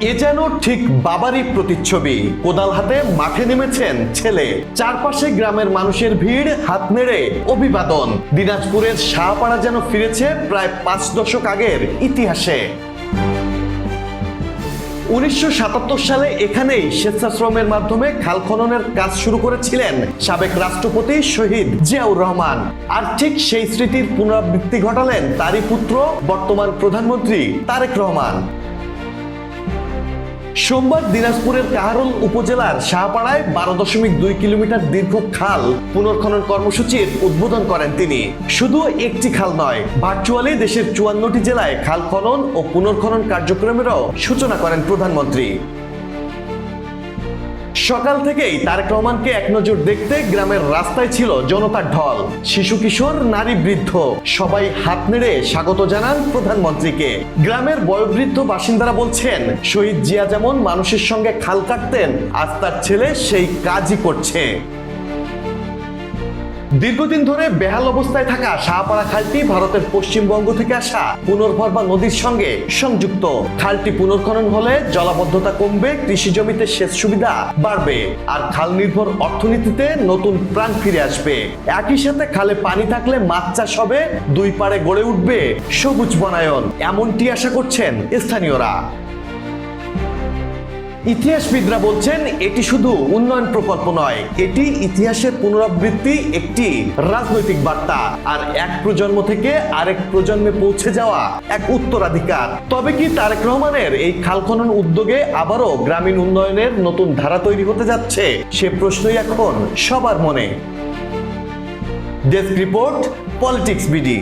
এ যেন ঠিক বাবারই প্রতিচ্ছবি। কোদাল হাতে মাঠে নেমেছেন ছেলে, চারপাশে গ্রামের মানুষের ভিড়, হাত নেড়ে অভিবাদন। দিনাজপুরের শাহপাড়া যেন ফিরেছে প্রায় 5 দশক আগের ইতিহাসে। 1977 সালে এখানেই স্বেচ্ছাশ্রমের মাধ্যমে খাল খননের কাজ শুরু করেছিলেন সাবেক রাষ্ট্রপতি শহীদ জিয়াউর রহমান। আর ঠিক সেই স্মৃতির পুনরাবৃত্তি ঘটালেন তারই পুত্র বর্তমান প্রধানমন্ত্রী তারেক রহমান। সোমবার দিনাজপুরের কাহারোল উপজেলার শাহপাড়ায় 12.2 কিলোমিটার দীর্ঘ খাল পুনর্খনন কর্মসূচির উদ্বোধন করেন তিনি। শুধু একটি খাল নয়, ভার্চুয়ালি দেশের 54টি জেলায় খাল খনন ও পুনর্খনন কার্যক্রমেরও সূচনা করেন প্রধানমন্ত্রী। সকাল থেকেই তারেক রহমানকে এক নজর দেখতে গ্রামের রাস্তায় ছিল জনতার ঢল। শিশু কিশোর, নারী, বৃদ্ধ সবাই হাত নেড়ে স্বাগত জানান প্রধানমন্ত্রীকে। গ্রামের বয়োবৃদ্ধ বাসিন্দারা বলছেন, শহীদ জিয়া যেমন মানুষের সঙ্গে খাল কাটতেন, আজ তার ছেলে সেই কাজই করছে। দীর্ঘদিন ধরে বেহাল অবস্থায় থাকা শাহপাড়া খালটি ভারতের পশ্চিমবঙ্গ থেকে আসা পুনর্ভরবা নদীর সঙ্গে সংযুক্ত। খালটি পুনর্খনন হলে জলাবদ্ধতা কমবে, কৃষি জমিতে সেচ সুবিধা বাড়বে, আর খাল নির্ভর অর্থনীতিতে নতুন প্রাণ ফিরে আসবে। একই সাথে খালে পানি থাকলে মাছ চাষ হবে, দুই পাড়ে গড়ে উঠবে সবুজ বনায়ন, এমনটি আশা করছেন স্থানীয়রা। ইতিহাসবিদরা বলছেন, এটি শুধু উন্নয়ন প্রকল্প নয়, এটি ইতিহাসের পুনরাবৃত্তি, একটি রাজনৈতিক বার্তা, আর এক প্রজন্ম থেকে আরেক প্রজন্মে পৌঁছে যাওয়া এক উত্তরাধিকার। তবে কি তারেক রহমানের এই খাল খনন উদ্যোগে আবারও গ্রামীণ উন্নয়নের নতুন ধারা তৈরি হতে যাচ্ছে? সে প্রশ্নই এখন সবার মনে। Desk report, politics BD.